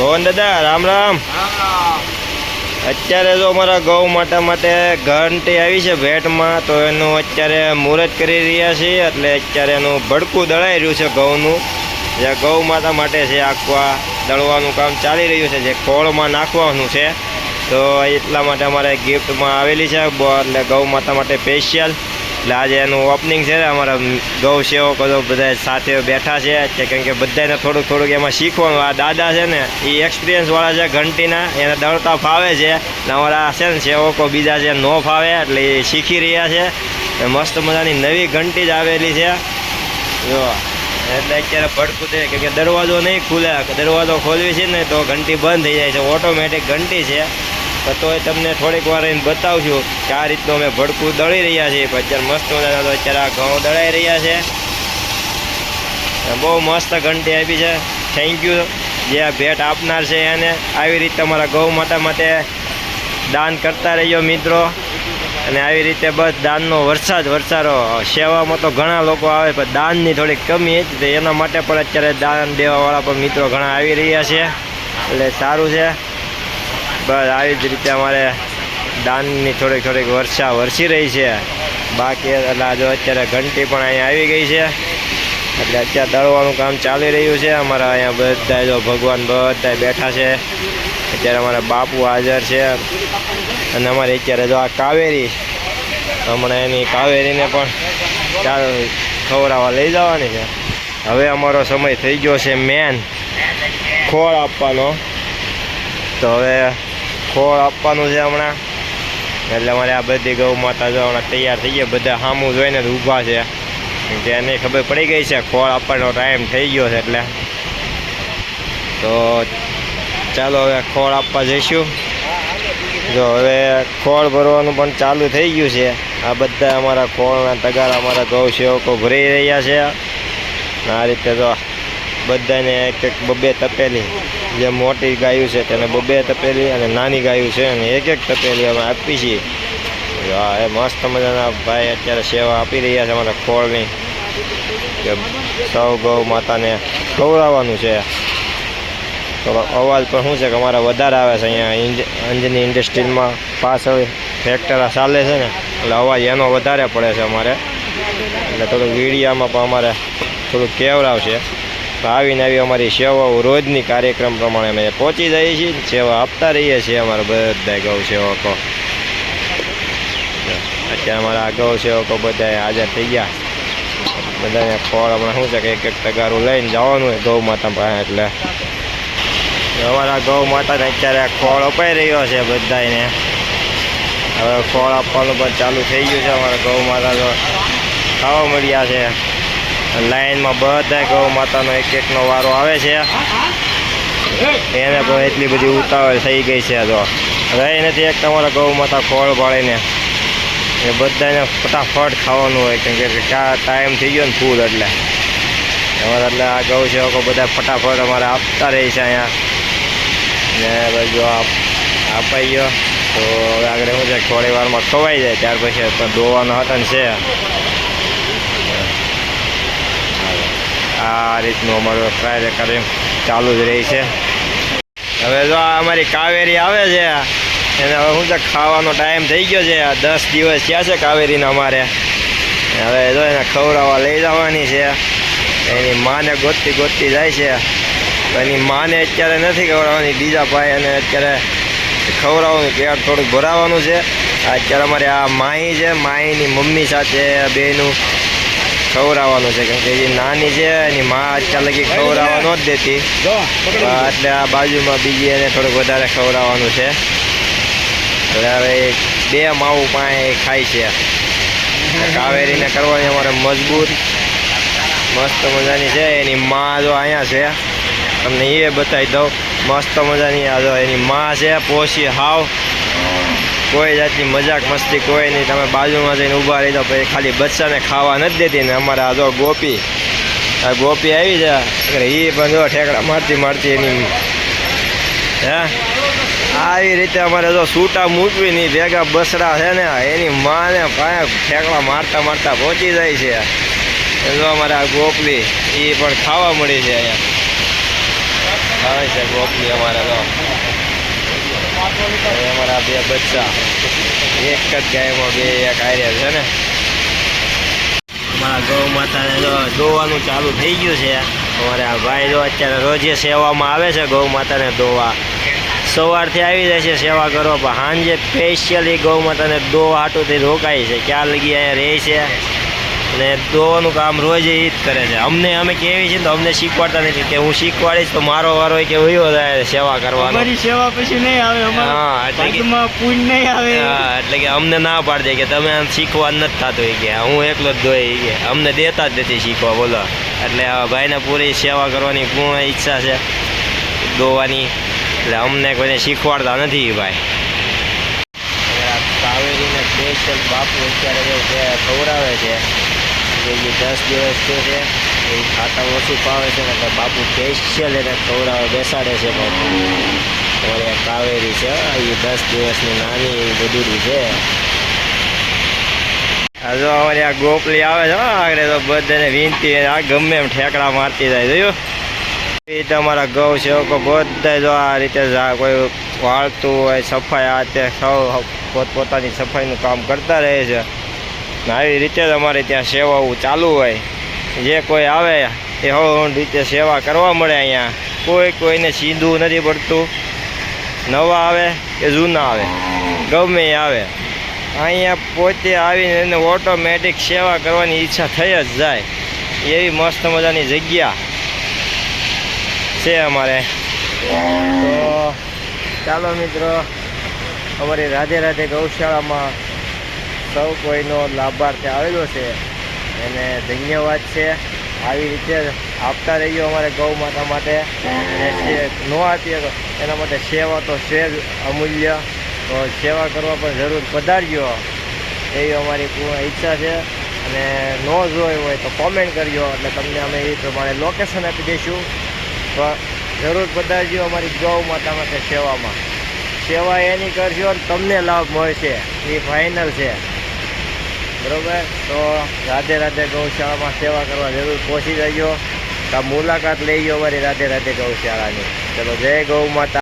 ભવન દાદા રામ રામ। અત્યારે જો અમારા ગૌ માતા માટે ઘંટી આવી છે ભેટમાં, તો એનું અત્યારે મુહૂર્ત કરી રહ્યા છીએ। એટલે અત્યારે એનું ભડકું દળાઈ રહ્યું છે ઘઉંનું, જે ગૌ માતા માટે છે। આખું આ દળવાનું કામ ચાલી રહ્યું છે, જે ખોળમાં નાખવાનું છે। તો એટલા માટે અમારે ગિફ્ટમાં આવેલી છે, એટલે ગૌ માતા માટે સ્પેશિયલ। એટલે આજે એનું ઓપનિંગ છે। અમારા ગૌ સેવકો તો બધા સાથે બેઠા છે, કેમ કે બધાને થોડુંક થોડુંક એમાં શીખવાનું। આ દાદા છે ને એ એક્સપિરિયન્સવાળા છે ઘંટીના, એને દળતા ફાવે છે। અમારા છે ને સેવકો બીજા છે ન ફાવે, એટલે એ શીખી રહ્યા છે। મસ્ત મજાની નવી ઘંટી જ આવેલી છે જો। એટલે અત્યારે ભડકું છે, કેમ કે દરવાજો નહીં ખુલે, દરવાજો ખોલવી છે ને તો ઘંટી બંધ થઈ જાય છે, ઓટોમેટિક ઘંટી છે। તો તમને થોડીક વાર એને બતાવશું કે આ રીતનું અમે ભડકું દળી રહ્યા છીએ। અત્યારે મસ્ત મજાના તો અત્યારે આ ઘઉં દળાઈ રહ્યા છે, બહુ મસ્ત ઘંટી આપી છે। થેન્ક યુ જે આ ભેટ આપનાર છે એને। આવી રીતે અમારા ગૌ માતા માટે દાન કરતા રહીજો મિત્રો, અને આવી રીતે બસ દાનનો વરસાદ વરસારો। સેવામાં તો ઘણા લોકો આવે, પણ દાનની થોડીક કમી હતી, તો એના માટે પણ અત્યારે દાન દેવાવાળા પણ મિત્રો ઘણા આવી રહ્યા છે, એટલે સારું છે। બસ આવી જ રીતે અમારે દાનની થોડીક થોડીક વર્ષા વરસી રહી છે બાકી। એટલે જો અત્યારે ઘંટી પણ અહીંયા આવી ગઈ છે, એટલે અત્યારે દળવાનું કામ ચાલી રહ્યું છે। અમારા અહીંયા બધા જો ભગવાન બધા બેઠા છે, અત્યારે અમારા બાપુ હાજર છે। અને અમારે અત્યારે જો આ કાવેરી, હમણાં એની કાવેરીને પણ ચાલો ખવડાવવા લઈ જવાની છે। હવે અમારો સમય થઈ ગયો છે મેન ખોળ આપવાનો, તો હવે ખોળ આપવાનું છે હમણાં। એટલે અમારે આ બધી ગૌ માતા જો હમણાં તૈયાર થઈ ગયા, બધા સામું જોઈને જ ઊભા છે, કે એને ખબર પડી ગઈ છે ખોળ આપવાનો ટાઈમ થઈ ગયો છે। એટલે તો ચાલો હવે ખોળ આપવા જઈશું। જો હવે ખોળ ભરવાનું પણ ચાલુ થઈ ગયું છે। આ બધા અમારા ખોળના તગારા અમારા ગૌ સેવકો ભરી રહ્યા છે। આ રીતે તો બધાને એક એક બબે તપેલી, જે મોટી ગાયું છે તેને બબે તપેલી, અને નાની ગાયું છે અને એક એક તપેલી અમે આપી છીએ। એ મસ્ત મજાના ભાઈ અત્યારે સેવા આપી રહ્યા છે અમારા ખોળની, કે સૌ ગૌ માતાને ખવડાવવાનું છે। થોડો અવાજ પણ શું છે કે અમારા વધારે આવે છે અહીંયા અંજની ઇન્ડસ્ટ્રીમાં પાછળ ફેક્ટરી ચાલે છે ને, એટલે અવાજ એનો વધારે પડે છે અમારે, એટલે થોડુંક વીડિયામાં પણ અમારે થોડુંક કેવરાવશે। તો આવીને આવી અમારી સેવાઓ રોજની કાર્યક્રમ પ્રમાણે અમે પહોંચી જઈએ છીએ, સેવા આપતા રહીએ છીએ અમારા બધા ગૌ સેવકો। અત્યારે અમારા આ ગૌ સેવકો બધા હાજર થઈ ગયા, બધાને ખોળ હમણાં શું છે કે એક એક તગારું લઈને જવાનું હોય ગૌ માતા પાસે। એટલે અમારા ગૌ માતાને અત્યારે ખોળ અપાઈ રહ્યો છે બધાને। હવે ખોળ આપવાનું પણ ચાલુ થઈ ગયું છે। અમારા ગૌ માતા તો ખાવા મળ્યા છે, લાઈનમાં બધા ગૌ માતાનો એક એકનો વારો આવે છે। એને પણ એટલી બધી ઉતાવળ થઈ ગઈ છે, તો રહી નથી એક તમારા ગૌ માતા ખોળ ભાળીને, એ બધાને ફટાફટ ખાવાનું હોય, કેમ કે ક્યાં ટાઈમ થઈ ગયો ને ફૂલ, એટલે અમારે એટલે આ ગૌ સેવકો બધા ફટાફટ અમારે આપતા રહે છે અહીંયા। ને બધું અપાઈ ગયો, તો હવે આગળ શું છે થોડી વારમાં ખવાઈ જાય, ત્યાર પછી પણ દોવાનો હતો ને છે। આ રીતનું અમારું કાર્યક્રમ ચાલુ જ રહી છે। હવે જો આ અમારી કાવેરી આવે છે, એને હવે શું છે ખાવાનો ટાઈમ થઈ ગયો છે। 10 દિવસ થયા છે કાવેરીને અમારે, હવે જો એને ખવડાવવા લઈ જવાની છે। એની માને ગોતતી ગોતતી જાય છે, એની માને અત્યારે નથી ખવડાવવાની, બીજા ભાઈ અને અત્યારે ખવડાવવાનું, પેટ થોડુંક ભરાવાનું છે। અત્યારે અમારે આ માહી છે, માહીની મમ્મી સાથે બેનું ખવડાવવાનું છે, કેમ કે એ નાની છે, એની મા અત્યારે લગી ખવડાવવા ન જ દેતી, એટલે આ બાજુમાં બીજી એને થોડુંક વધારે ખવડાવવાનું છે। એટલે હવે 2 માવું પાસે ખાય છે। કાવેરીને કરવાની અમારે મજબૂત મસ્ત મજાની છે। એની મા જો અહીંયા છે, તમને એ બતાવી દઉં, મસ્ત મજાની આ જો એની મા છે, પોસી હાવ, કોઈ જાતની મજાક મસ્તી કોઈ નહીં। તમે બાજુમાં જઈને ઊભા રહી જાઓ, પછી ખાલી બચ્ચાને ખાવા નથી દેતી ને। અમારે આ જો ગોપી, આ ગોપી આવી છે, એ પણ જો ઠેકડા મારતી મારતી એની આવી રીતે અમારે જો છૂટા મૂકવી નહીં, ભેગા બસરા છે ને એની માને પાસે ઠેકડા મારતા મારતા પહોંચી જાય છે। જો અમારે આ ગોપલી એ પણ ખાવા મળી છે અહીંયા। આવે છે ગોપની અમારે તો અમારા બે બચ્ચા એક જ ગાયમાં બે એક આર્યા છે ને અમારા ગૌ માતાને જો દોવાનું ચાલુ થઈ ગયું છે અમારે આ ભાઈ જો અત્યારે રોજે સેવામાં આવે છે ગૌ માતાને દોવા સવારથી આવી જાય છે સેવા કરવા પણ સાંજે સ્પેશિયલી ગૌ માતાને દોવા હાટુંથી રોકાય છે ક્યાં લગી અહીંયા રહે છે અને દોવાનું કામ રોજે એ જ કરે છે અમે કેવી છે તો અમને શીખવાડતા નથી કે હું શીખવાડીશ તો મારો વારો કે વયો જાય સેવા કરવાનો અમારી સેવા પછી નહીં આવે હા એટલે કે પૂન નહીં આવે હા એટલે કે અમને ના પાડી દે કે તમે આમ શીખવા નથી થતું કે હું એકલો જ દોઈ કે અમને દેતા જ નથી શીખવા બોલો એટલે આ ભાઈને પૂરી સેવા કરવાની પૂર્ણ ઈચ્છા છે દોવાની એટલે અમને કોઈને શીખવાડતા નથી ભાઈ કાવેરીને સ્પેશિયલ બાપુ અત્યારે ખવડાવે છે જે 10 દિવસ થયો છે એ ખાતા ઓછું પાવે છે ને એટલે બાપુ સ્પેશિયલ એને ખવડાવે બેસાડે છે બાપુ અમારે કાવેરી છે એ 10 દિવસની નાની એવી બધું છે આ જો અમારી આ ગોપલી આવે છે આગળ તો બધાને વિનંતી આ ગમે એમ ઠેકડા મારતી જાય જોયું એ રીતે અમારા ગૌ સેવકો બધા જો આ રીતે કોઈ વાળતું હોય સફાઈ આ તે સૌ પોતપોતાની સફાઈનું કામ કરતા રહે છે આવી રીતે જ અમારે ત્યાં સેવાઓ ચાલુ હોય જે કોઈ આવે એ હળ રીતે સેવા કરવા મળે અહીંયા કોઈને સીધું નથી પડતું નવા આવે કે જૂના આવે ગમે એ આવે અહીંયા પોતે આવીને એને ઓટોમેટિક સેવા કરવાની ઈચ્છા થઈ જ જાય એવી મસ્ત મજાની જગ્યા છે અમારે તો ચાલો મિત્રો અમારી રાધે રાધે ગૌશાળામાં સૌ કોઈનો લાભાર્થી આવેલો છે એને ધન્યવાદ છે આવી રીતે આપતા રહીએ અમારે ગૌ માતા માટે અને ન આપીએ તો એના માટે સેવા તો છે જ અમૂલ્ય તો સેવા કરવા પણ જરૂર પધારજો એવી અમારી પૂર્ણ ઈચ્છા છે અને ન જોઈ હોય તો કોમેન્ટ કરજો એટલે તમને અમે એ પ્રમાણે લોકેશન આપી દઈશું તો જરૂર પધારજો અમારી ગૌ માતા માટે સેવામાં સેવા એની કરશો અને તમને લાભ મળશે એ ફાઇનલ છે બરાબર તો રાધે રાધે ગૌશાળામાં સેવા કરવા જરૂર પહોંચી જજો તો મુલાકાત લઈ ગયો અમારી રાધે રાધે ગૌશાળાની ચલો જય ગૌ માતા